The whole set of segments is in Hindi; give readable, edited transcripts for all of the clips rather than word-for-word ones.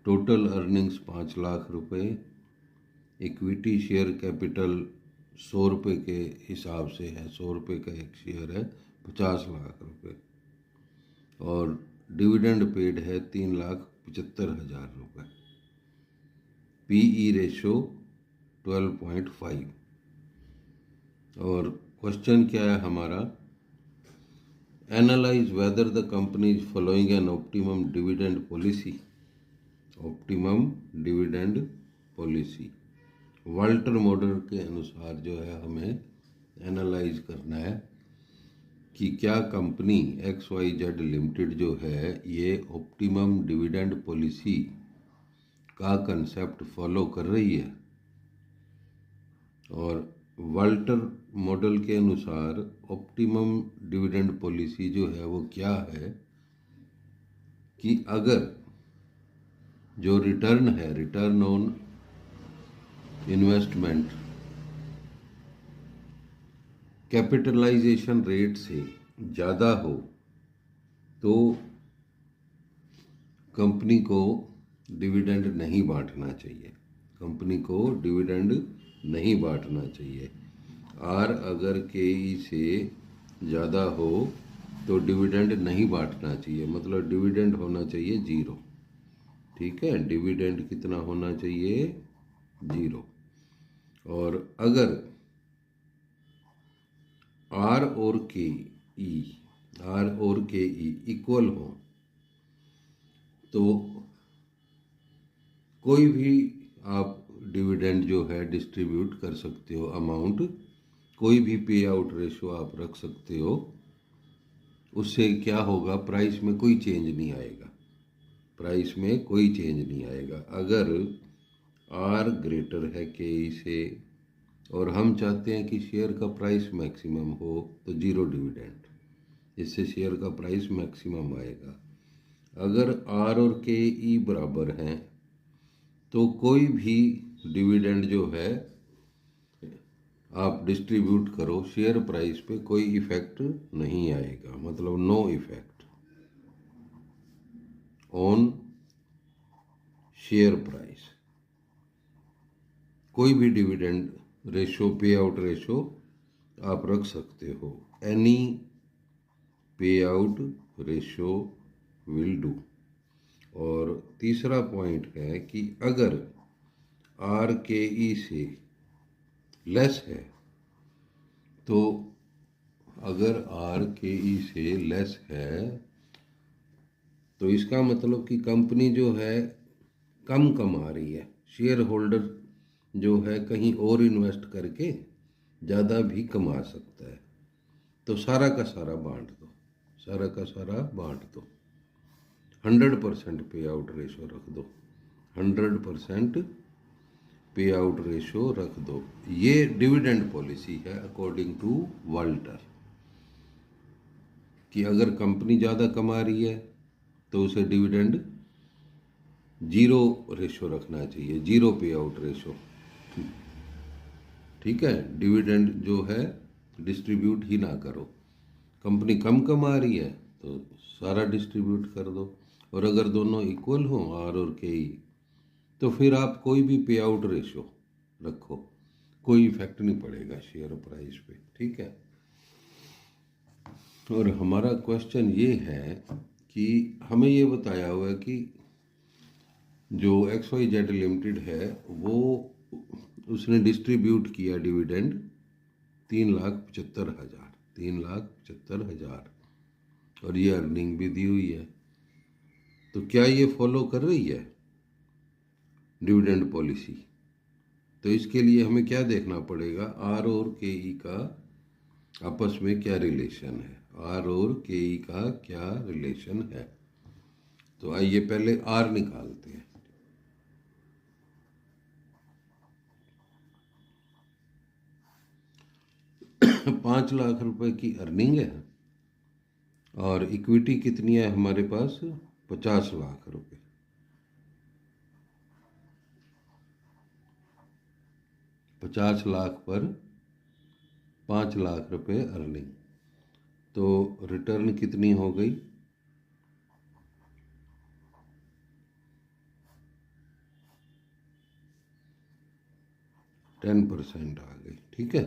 टोटल अर्निंग्स 5 लाख रुपए, इक्विटी शेयर कैपिटल 100 रुपये के हिसाब से है, 100 रुपये का एक शेयर है, 50 लाख रुपए, और डिविडेंड पेड है 3,75,000 रुपये। PE ratio 12.5। और क्वेश्चन क्या है हमारा, analyse whether the company is following an optimum dividend policy. Optimum dividend policy Walter model के अनुसार जो है हमें एनालाइज करना है कि क्या कंपनी XYZ लिमिटेड जो है ये ऑप्टिमम डिविडेंड पॉलिसी का कंसेप्ट फॉलो कर रही है। और वाल्टर मॉडल के अनुसार ऑप्टिमम डिविडेंड पॉलिसी जो है वो क्या है कि अगर जो रिटर्न है, return on investment, capitalisation rate से ज़्यादा हो तो कंपनी को डिविडेंड नहीं बांटना चाहिए, कंपनी को डिविडेंड नहीं बांटना चाहिए। आर अगर KE से ज़्यादा हो तो डिविडेंड नहीं बांटना चाहिए, मतलब डिविडेंड होना चाहिए 0। ठीक है, डिविडेंड कितना होना चाहिए, 0। और अगर आर और के ई इक्वल हो तो कोई भी आप डिविडेंड जो है डिस्ट्रीब्यूट कर सकते हो, अमाउंट कोई भी पे आउट रेशो आप रख सकते हो। उससे क्या होगा, प्राइस में कोई चेंज नहीं आएगा, प्राइस में कोई चेंज नहीं आएगा। अगर आर ग्रेटर है KE से और हम चाहते हैं कि शेयर का प्राइस मैक्सिमम हो तो 0 डिविडेंड, इससे शेयर का प्राइस मैक्सिमम आएगा। अगर आर और KE बराबर हैं तो कोई भी डिविडेंड जो है आप डिस्ट्रीब्यूट करो, शेयर प्राइस पे कोई इफेक्ट नहीं आएगा, मतलब no effect on share price. कोई भी dividend ratio, payout ratio आप रख सकते हो, एनी पे आउट रेशो विल डू। और तीसरा पॉइंट है कि अगर आर KE से लेस है तो, अगर आर KE से लेस है तो इसका मतलब कि कंपनी जो है कम कमा रही है, शेयर होल्डर जो है कहीं और इन्वेस्ट करके ज़्यादा भी कमा सकता है। तो सारा का सारा बांट दो, सारा का सारा बांट दो, 100% पे आउट रेशो रख दो, 100% पे आउट रेशो रख दो। ये डिविडेंड पॉलिसी है अकॉर्डिंग टू वाल्टर, कि अगर कंपनी ज़्यादा कमा रही है तो उसे डिविडेंड 0 रेशो रखना चाहिए, 0 पे आउट रेशो। ठीक है, डिविडेंड जो है डिस्ट्रीब्यूट ही ना करो। कंपनी कम कमा रही है तो सारा डिस्ट्रीब्यूट कर दो, और अगर दोनों इक्वल हों आर और KE तो फिर आप कोई भी पे आउट रेशो रखो, कोई इफेक्ट नहीं पड़ेगा शेयर प्राइस पे। ठीक है, और हमारा क्वेश्चन ये है कि हमें ये बताया हुआ है कि जो XYZ लिमिटेड है वो उसने डिस्ट्रीब्यूट किया डिविडेंड 3,75,000, 3,75,000, और ये अर्निंग भी दी हुई है। तो क्या ये फॉलो कर रही है डिविडेंड पॉलिसी? तो इसके लिए हमें क्या देखना पड़ेगा, आर और KE का आपस में क्या रिलेशन है, आर और KE का क्या रिलेशन है। तो आइए पहले आर निकालते हैं। ₹5,00,000 की अर्निंग है और इक्विटी कितनी है हमारे पास, 50,00,000। 50,00,000 पर ₹5,00,000 अर्निंग, तो रिटर्न कितनी हो गई, 10% आ गई, ठीक है,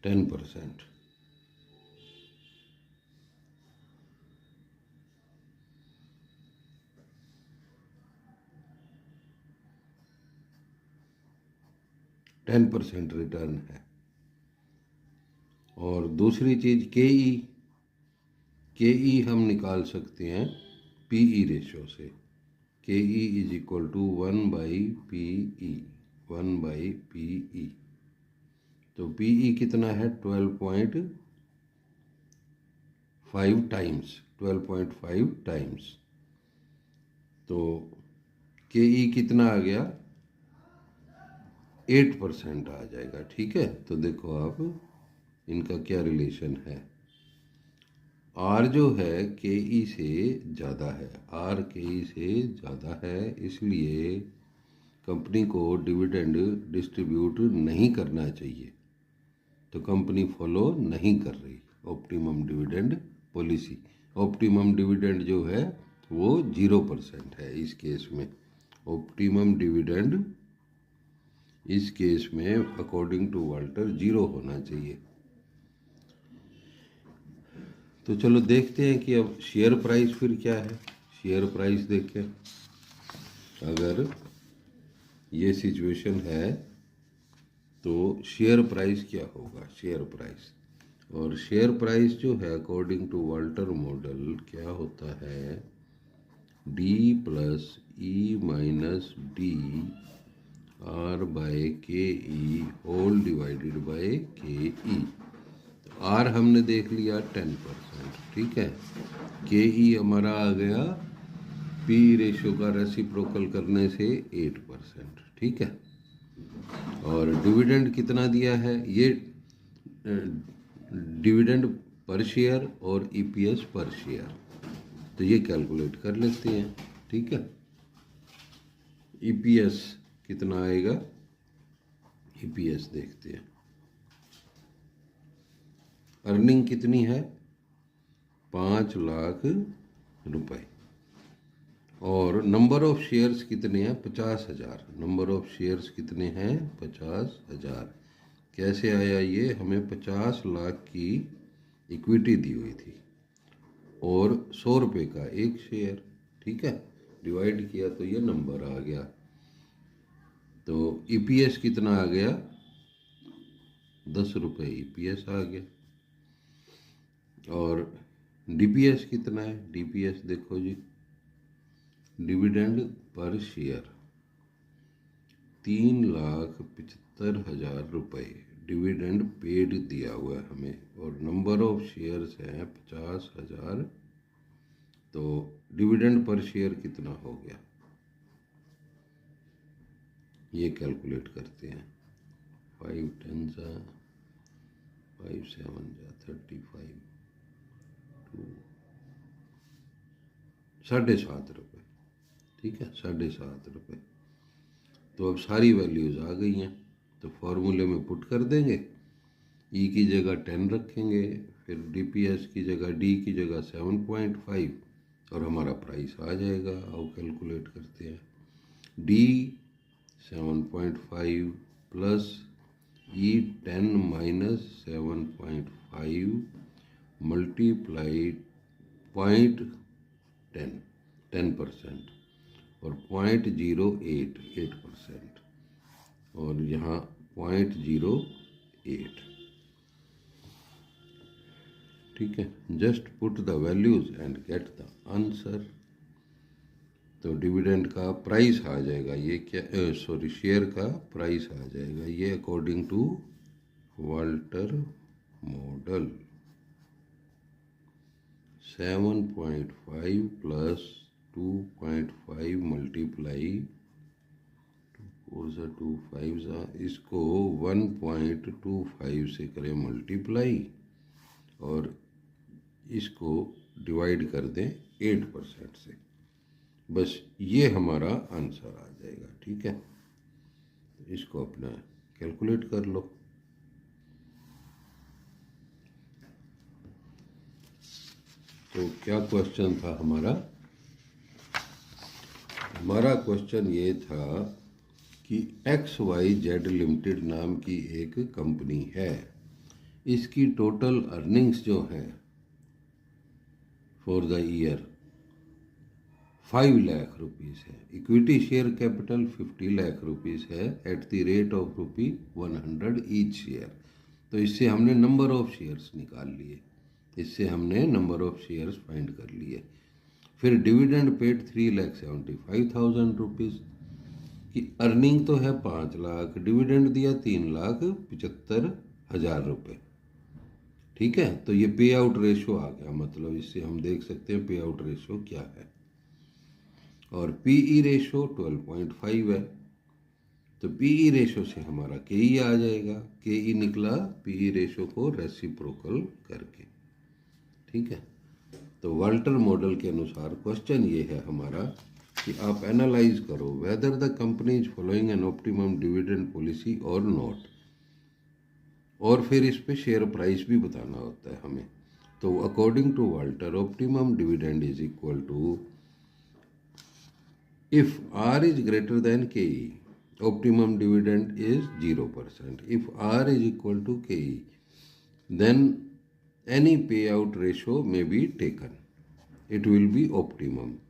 10%। रिटर्न है। और दूसरी चीज के ई हम निकाल सकते हैं पीई रेशो से। के E is equal to 1/PE, 1/PE। तो पीई कितना है 12.5 टाइम्स, 12.5 टाइम्स। तो के ई कितना आ गया 8% आ जाएगा, ठीक है। तो देखो आप इनका क्या रिलेशन है। आर जो है के ई से ज़्यादा है, आर के ई से ज़्यादा है, इसलिए कंपनी को डिविडेंड डिस्ट्रीब्यूट नहीं करना चाहिए। तो कंपनी फॉलो नहीं कर रही optimum dividend policy. Optimum dividend जो है वो 0% है इस केस में। ऑप्टिमम डिविडेंड इस केस में अकॉर्डिंग टू वाल्टर 0 होना चाहिए। तो चलो देखते हैं कि अब शेयर प्राइस फिर क्या है। शेयर प्राइस देखें, अगर ये सिचुएशन है तो शेयर प्राइस क्या होगा, शेयर प्राइस। और शेयर प्राइस जो है अकॉर्डिंग टू वाल्टर मॉडल क्या होता है, D plus E minus D R bye के ई होल डिवाइडेड बाय के ई। आर हमने देख लिया 10%, ठीक है। के ई हमारा आ गया पी रेशियो का रेसिप्रोकल करने से 8%, ठीक है। और डिविडेंड कितना दिया है, ये डिविडेंड पर शेयर और ईपीएस पर शेयर, तो ये कैलकुलेट कर लेते हैं, ठीक है। ईपीएस कितना आएगा, ईपीएस देखते हैं। अर्निंग कितनी है 5 लाख रुपए, और नंबर ऑफ शेयर्स कितने हैं 50,000। नंबर ऑफ शेयर्स कितने हैं 50,000। कैसे आया ये, हमें 50 लाख की इक्विटी दी हुई थी और 100 रुपये का एक शेयर, ठीक है। डिवाइड किया तो ये नंबर आ गया। तो ईपीएस कितना आ गया 10 रुपये ईपीएस आ गया। और डीपीएस कितना है, डीपीएस देखो जी, डिविडेंड पर शेयर 3,75,000 रुपये डिविडेंड पेड दिया हुआ है हमें, और नंबर ऑफ शेयर्स हैं 50,000। तो डिविडेंड पर शेयर कितना हो गया, ये कैलकुलेट करते हैं। 5 10 5 7 35 7.5 रुपये, ठीक है, 7.5 रुपये। तो अब सारी वैल्यूज़ आ गई हैं, तो फॉर्मूले में पुट कर देंगे। ई की जगह 10 रखेंगे, फिर डीपीएस की जगह, डी की जगह 7.5, और हमारा प्राइस आ जाएगा। आओ कैलकुलेट करते हैं। D 7.5 plus E 10 minus 7.5 multiply 10% और 0.08%, और यहाँ 0.08, ठीक है। Just put the values and get the answer. तो डिविडेंड का प्राइस आ जाएगा, ये क्या, सॉरी, शेयर का प्राइस आ जाएगा ये according to Walter model. 7.5 plus 2.5 multiply 2 इसको 1.25 से करें मल्टीप्लाई, और इसको डिवाइड कर दें 8% से, बस ये हमारा आंसर आ जाएगा, ठीक है। इसको अपना कैलकुलेट कर लो। तो क्या क्वेश्चन था हमारा, हमारा क्वेश्चन ये था कि XYZ लिमिटेड नाम की एक कंपनी है, इसकी टोटल अर्निंग्स जो है for the year 5 lakh rupees है, equity share capital 50 lakh rupees है at the rate of ₹100 each share. तो इससे हमने नंबर ऑफ शेयर्स निकाल लिए, इससे हमने नंबर ऑफ शेयर्स फाइंड कर लिए। फिर डिविडेंड पेड 3,75,000 रुपीज़ की अर्निंग तो है 5 लाख, डिविडेंड दिया 3,75,000 रुपये। ठीक है, तो ये पे आउट रेशो आ गया, मतलब इससे हम देख सकते हैं पे आउट रेशो क्या है। और पीई रेशो 12.5 है, तो पीई रेशो से हमारा केई आ जाएगा, केई निकला पीई रेशो को रेसिप्रोकल करके। ठीक है, तो वाल्टर मॉडल के अनुसार क्वेश्चन ये है हमारा कि आप एनालाइज करो weather the company is following an optimum dividend policy और नॉट, और फिर इस पे शेयर प्राइस भी बताना होता है हमें। तो according to Walter optimum dividend is equal to, if R is greater than KE, optimum dividend is 0%. If R is equal to KE, then any payout ratio may be taken. It will be optimum.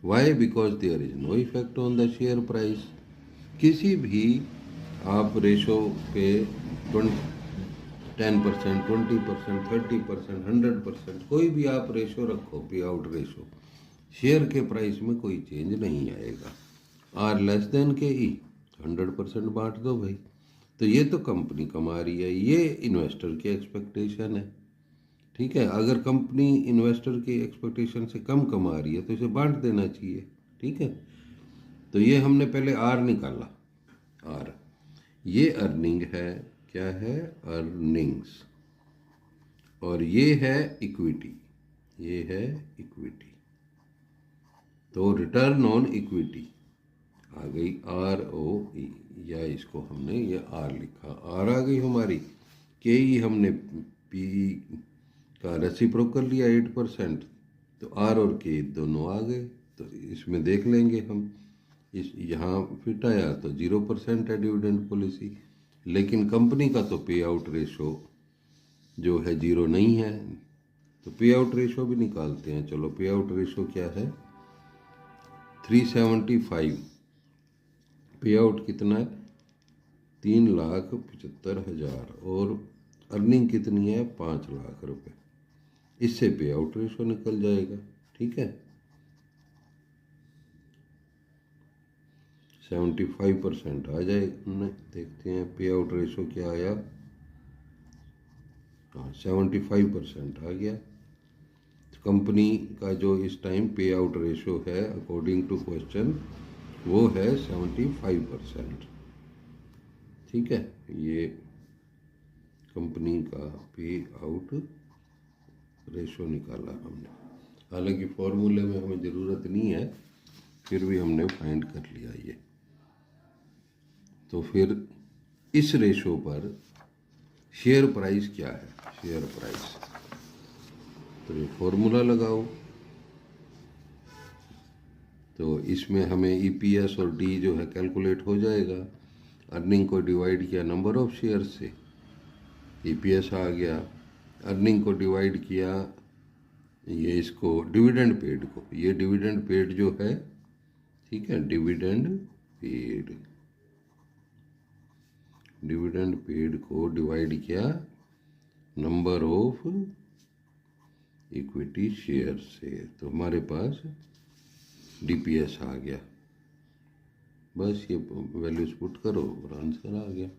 Why? Because there is no effect on the share price. किसी भी आप रेशो पे 10%, 20%, 30%, 100%, कोई भी आप रेशो रखो, पे आउट रेशो, शेयर के प्राइस में कोई चेंज नहीं आएगा। आर लेस देन के ई 100% बांट दो भाई। तो ये तो कंपनी कमा रही है, ये इन्वेस्टर की एक्सपेक्टेशन है। ठीक है, अगर कंपनी इन्वेस्टर की एक्सपेक्टेशन से कम कमा रही है तो इसे बांट देना चाहिए। ठीक है, तो ये हमने पहले आर निकाला, आर ये अर्निंग है, क्या है अर्निंग्स, और ये है इक्विटी, ये है इक्विटी। तो रिटर्न ऑन इक्विटी आ गई ROE, या इसको हमने ये आर लिखा, आर आ गई हमारी। केई हमने पी का रेसिप्रोकल लिया 8%, तो आर और के दोनों आ गए। तो इसमें देख लेंगे हम, इस यहाँ फिट आया तो 0% है डिविडेंड पॉलिसी, लेकिन कंपनी का तो पे आउट रेशो जो है 0 नहीं है, तो पे आउट रेशो भी निकालते हैं। चलो, पे आउट रेशो क्या है 375, पे आउट कितना है 3,75,000, और अर्निंग कितनी है 5 लाख रुपए, इससे पे आउट रेशो निकल जाएगा। ठीक है, 75% आ जाएगा। देखते हैं पे आउट रेशो क्या आया, हाँ 75% आ गया। कंपनी का जो इस टाइम पे आउट रेशो है अकॉर्डिंग टू क्वेश्चन वो है 75%। ठीक है, ये कंपनी का पे आउट रेशो निकाला हमने, हालांकि फॉर्मूले में हमें ज़रूरत नहीं है, फिर भी हमने फाइंड कर लिया ये। तो फिर इस रेशो पर शेयर प्राइस क्या है, शेयर प्राइस, तो ये फॉर्मूला लगाओ। तो इसमें हमें EPS और D जो है कैलकुलेट हो जाएगा। अर्निंग को डिवाइड किया नंबर ऑफ शेयर से, EPS आ गया। अर्निंग को डिवाइड किया ये इसको डिविडेंड पेड को, ये डिविडेंड पेड जो है, ठीक है, डिविडेंड पेड, डिविडेंड पेड को डिवाइड किया नंबर ऑफ इक्विटी शेयर से, तो हमारे पास DPS आ गया। बस ये वैल्यूज पुट करो और आंसर आ गया।